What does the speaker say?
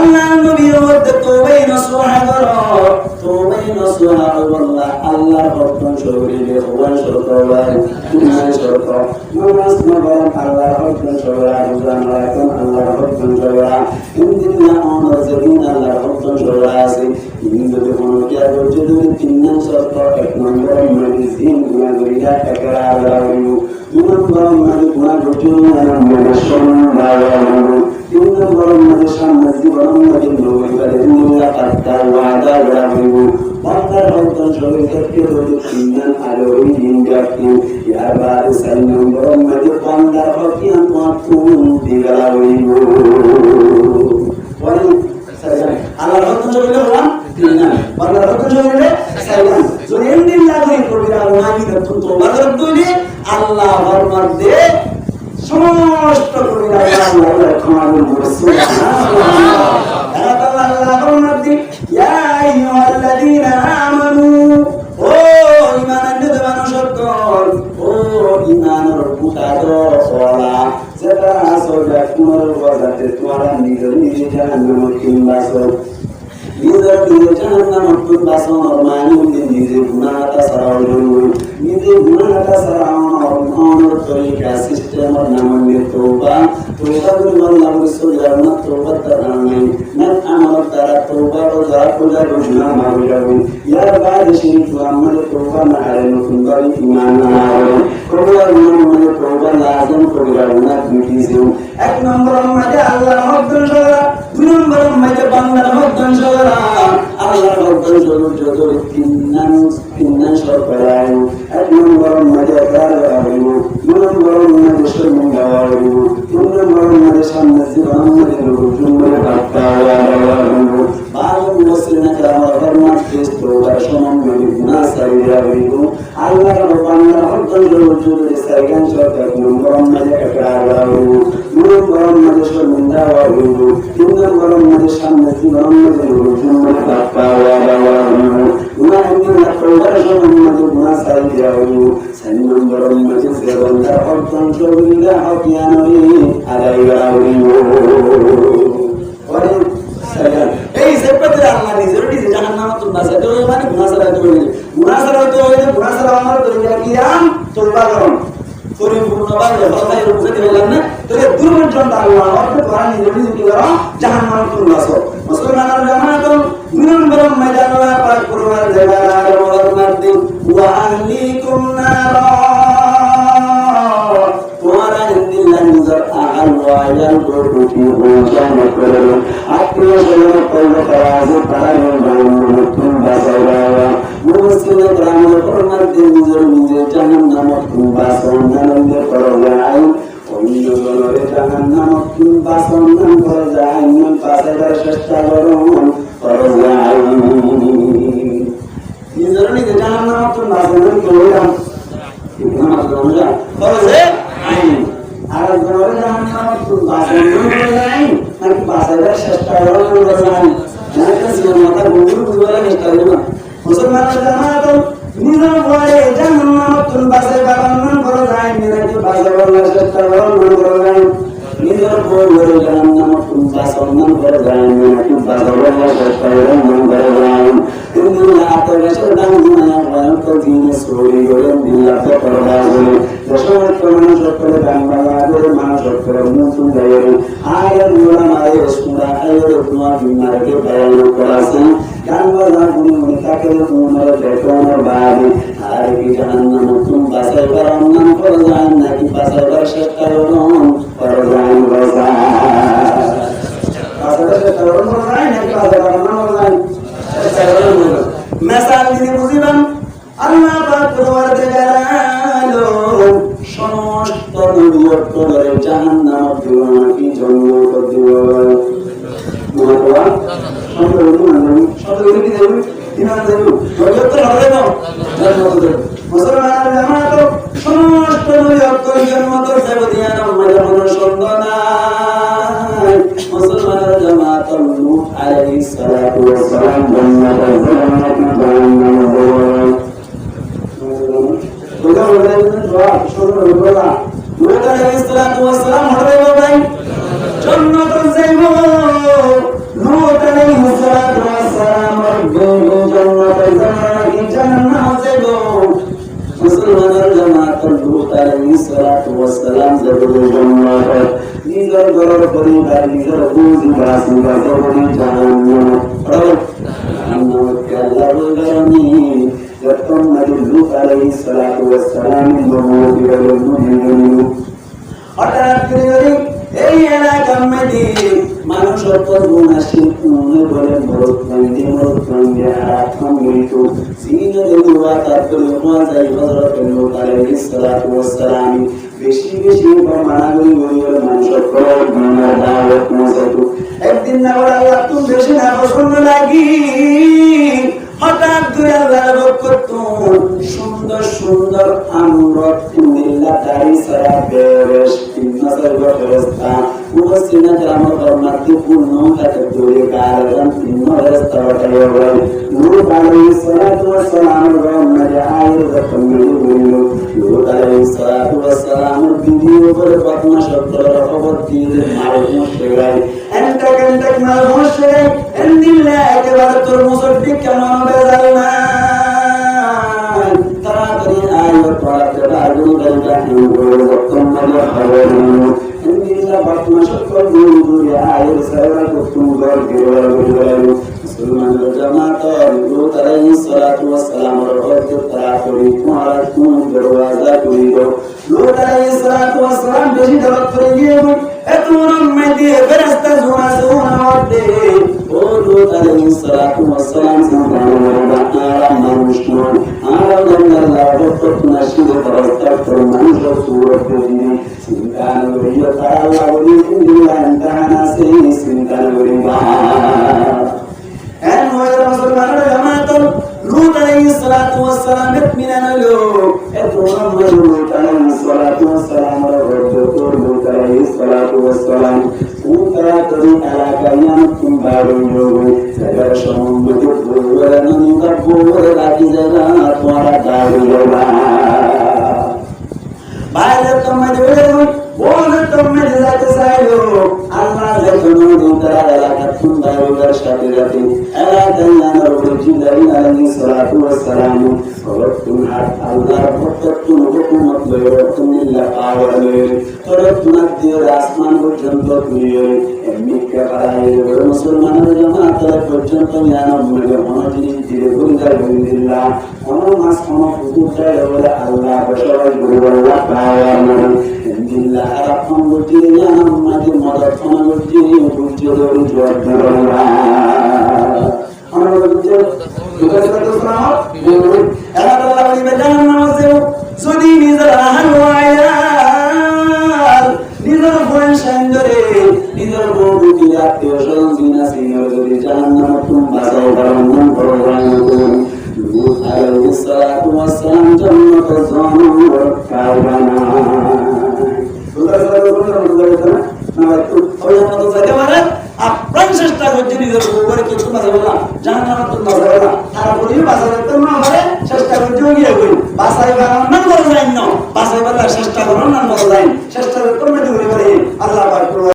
আল্লাহ নবীর মধ্যে তওবাই নসুহা করো, তওবাই নসুহা আল্লাহ আল্লাহর হুকুম শরীরে ওয়ান শরতাওয়াই কুনাই শরতা নামাজ নবরম আল্লাহর হুকুম শরতা রোজা রাখুন আল্লাহর হুকুম শরতা ইনদিল্লাহ আমার জমিন আল্লাহর হুকুম শরতা আছে কিন্তু কোনো কি আর যদি তিন শর্ত এক নম্বর মেডিসিন গুণা করিয়া একরা আলাইহু দুই নম্বর মানে গুণা ঘটিয়া নামে সম্মানায়ু তিন নম্বর মানে সামনে জীবন মানে নবীবারে দুনিয়া পাতা ওয়াদা রাখু বান্দার হুকুম শরীরে কেবল তিন আলো দিন গাতি ইয়ার বারে চার নম্বর মানে বান্দার হুকুম মাতুন দিগালাইহু ওই আল্লাহর হুকুম শরীরে বললাম বান্দার হুকুম শরীরে সাইলাম যদি এমনি লাগে কবিরা ওয়ানি তখন তোবা করতে আল্লাহর মধ্যে সমস্ত কবিরা আল্লাহর ক্ষমা করে সুবহানাল্লাহ আল্লাহর মধ্যে ইয়া আইয়ুহাল্লাযীনা আমানু ও ঈমানের মানুষগণ ও ঈমানের পুতাদো সলা যেটা আসলে তোমার বাজাতে তোমার নিজে জাহান্নাম কিংবাসো নিজে জাহান্নাম কিংবাসো মানে নিজে গুনাহটা সারাও নিজে গুনাহটা সারাও তরিকা সিস্টেমের নাম নিয়ে তওবা তওবা করে আল্লাহ রাসূলের না তওবা তারানি না আমার তারা তওবা ও যারা পূজা গুনাহ মাফ করবে ইয়ার বাদ শিরক আমল তওবা না হয় নতুন করে ঈমান না হয় তওবা মানে তওবা লাজম করে না মিটিছে এক নম্বর মানে আল্লাহর হুকুম শরা দুই নম্বর মানে বান্দার হুকুম শরা আল্লাহর হুকুম শরা যত তিন সরকার এক নম্বর মানে তারাবি দুই নম্বর মানে শর্মিন্দাওয়ারি তিন নম্বর মানে সামনে জীবন মানে রুজুমে বাক্তাওয়ারি বারো মুসলিম কামার ফরমান খ্রিস্টো বর্ষমান মানে গুনাহসারিয়ারি আল্লাহর বান্দার হুকুম শরা সাইগান সরকার নম্বর মানে একরারি দুই নম্বর মানে শর্মিন্দাওয়ারি তিন নম্বর মানে সামনে জীবন মানে রুজুমে বাক্তাওয়ারি গুনাহনিয়া প্রদর্শন মানে গুনাহসারিয়ারি সাইন নম্বর মানে সেবন্দার হুকুম শরীরে হকিয়ানি আলাইয়ারি ওরে সাইগান এই সেপতে আল্লাহ নিজে জাহান্নাম তো বাঁচাতে হবে মানে গুনাহসারাতে হবে গুনাহসারাতে হবে গুনাহসারা আমার তরিকা কিয়াম তওবা করুন পরিপূর্ণভাবে ভালোভাবে বুঝতে পারলাম না তবে দুর্বলজন আল্লাহ অর্থ করা নিজে কি করো জাহান্নাম তো বাঁচো মুসলমানরা জামাত দুই নম্বর ময়দানে পাক করবার জায়গা আর ওয়ার দিন ওয়া আহলিকুম নার তোমারা ইন্দিল্লাহ নজর আল ওয়াইয়াল কোটি জানা করে আত্মীয় জনের কইলে তারাজে তারা মুতুন বাজারা মুসলিম গ্রামের করবার দিন নিজে জাহান্নাম তো বাঁচো আনন্দ করো যায় অন্য জনের জাহান্নাম তো বাঁচো আনন্দ করো যায় মন পাশার চেষ্টা করো যায় নিজে জাহান্নাম তো বাঁচো আনন্দ করো যায় করো যায় আর জনের জাহান্নাম তো বাঁচো আনন্দ করো যায় নাকি পাশার চেষ্টা করো যায় না কিছু মাথা গুরু গুরু চেষ্টা করো মুসলমানরা জামাত নিজের বলে জাহান্নাম তো বাঁচে বাগান করো যায় নাকি বাঁচে বলার চেষ্টা করো যায় নিজের বলে জাহান্নাম তো বাঁচে বাগান করো যায় নাকি বাঁচে বলার চেষ্টা করো যায় কিন্তু আত্মবিশ্বাস দাম দুনিয়া ভয়ঙ্কর তো দিনে সরি করে দিল্লাহ করো যায় দেশের মানুষ করে বাংলাদেশের মানুষ করে নতুন জায়গায় আয়ের গোলামায় সুরা আয়ের তোমার বিমারকে বায়ান করাছেন গান বাজা গুণে তাকে তোমার বেতনের বাড়ি আর কি জাহান্নাম তুম বাঁচাই করার নাম করে যায় নাকি বাঁচাই করার চেষ্টা করে যায় বাঁচাই চেষ্টা করে যায় নাকি বাঁচাই করার নাম করে যায় চেষ্টা করে মেসাল দিদি বুঝিলাম আল্লাহ পাক পরওয়ারদিগার আলম সমস্ত নবীর করে জাহান্নাম দিওয়া কি জন্য করে দিও মহাবা সব কি দেব ইমান দেব নবীর তো হবে না মুসলমানরা জামাত সমস্ত নবীর করে জন্মত দেব দিয়া আমাদের মনের সন্তানা মুসলমানরা জামাত নূহ আলাইহিস সালাতু ওয়াস সালাম জান্নাত আলাইহিস সালাতু ওয়াস সালাম জগতে জন্ম হয় নিজের ঘরের পরিবার নিজের বুঝি বাসি বাসবনি জাহান্নাম আল্লাহ বলেনি যখন নবী লূত আলাইহিস সালাতু ওয়াস সালাম নবুয়তি বলেন হঠাৎ করে এই এলাকার মধ্যে মানুষ গুণাশীল বলে মরুৎপন্থী আরাম মৃত্যু সিনে দেওয়া তারপরে হওয়া যায় হযরত নূহ আলাইহিস সালাতু ওয়াস সালাম বেশি বেশি মানাগুলি বলে মানুষ গুনার দাওয়াত পৌঁছাতো একদিন না বলে আল্লাহ তুমি বেশি না পছন্দ লাগি হঠাৎ করে আল্লাহ বরকত সুন্দর সুন্দর আমরত মিল্লা দাড়ি সারা বেরেশ তিনমাসের ফেরেশতা মুসলিনা গ্রাম কর্মাতি পূর্ণ কাতে দূরে কারণ তিন ফেরেশতা ওঠায় বলে নূহ আলাইহিস সালাতু ওয়াস সালাম রহমতে আয়ের কমিলি বলল নূহ আলাইহিস সালাতু ওয়াস সালাম ভিডিও করে পাতনা শব্দের খবর দিয়ে মারুফ মুশরিক এন্টাক মারুফ মুশরিক এন্দিল্লা একেবারে তোর মুসদ্দিক কেমন বেজাল না তাড়াতাড়ি আয়ত পড়াতে আগুন গলগা হিন্দুর বর্তমানে খবর এন্দিল্লা পাতনা শব্দ দূরে আয়ের সারা কুতুম গর গেল মুসলমানদের জামাত নূহ আলাইহিস সালাতু ওয়াস সালাম রহমতে তাড়াতাড়ি তোমার কোন দরওয়াজা করিল নূহ আলাইহিস সালাতু ওয়াস সালাম বেশি দাওয়াত করে গিয়ে এত রম্মে দিয়ে ফেরেশতা জোনা দে ও নূহ আলাইহিস সালাতু ওয়াস সালাম সুবহানাল্লাহ মানুষ নয় আর আল্লাহ বরকত নসিব ফেরেশতা ফরমান সুরত দিয়ে সিনকান ওয়া তাআলা ওয়া ইন্দিল্লা আনতানা সিনকান ওয়া and where মুসলমানরা জামাত নূহ আলাইহিস সালাতু ওয়াস সালাম ইতমিনান লো এতরাম নূহ আলাইহিস সালাতু ওয়াস সালাম রহমত নূহ আলাইহিস সালাতু ওয়াস সালাম উতরা তরি আলা কায়াম কুমবারু সাগর সমুদ্র বড় নদী বড় রাজি জায়গা তোমার দাঁড়িয়েবা বাইরে তোমাদের বলে তোমাদের যাতে চাইলো আল্লাহ যখন নূহ এলাকা সুন্দর সাথে সাথে এলাকার রসুল আলাইহিস সালাতু ওয়াস সালাম সরতুন হাত আল্লাহর প্রত্যেকটি হুকুমত লয়ে তুমিল্লা পাওয়ালে সরতুন দিয়ে আসমান পর্যন্ত তুলিয়ে এমনি কারাই মুসলমানদের জামাত পর্যন্ত জ্ঞান মনে মনোযোগী দিয়ে গুণগান দিল্লাহ কোন মাস কোন হুকুম চাই বলে আল্লাহ সবাই গুরু আল্লাহ পাওয়ালে দিল্লাহ রাখম বুঝি জ্ঞান মাঝে মদত কোন বুঝি বুঝি দৌড়ি জোয়ার দিল্লাহ আমরা বুঝি যদি নিজের আহার নিজের বোন সঙ্গে নিজের বউকে আত্মীয় স্বজন জিনা সিনিয়র যদি জাহান্নাম তুমি বাঁচাও বারণ করো নূহ আলাইহিস সালাতু ওয়াস সালাম জান্নাত জান্নাত কারবানা আপনার চেষ্টা করছে নিজের উপরে কিছু বাঁচাবো না জাহান্নাম তুমি বাঁচাবো না তারপরে বাঁচাতে না পারে চেষ্টা করছে গিয়ে বাঁচাইবার না বড় যাই না বাঁচাইবার চেষ্টা করো না বড় যাই চেষ্টা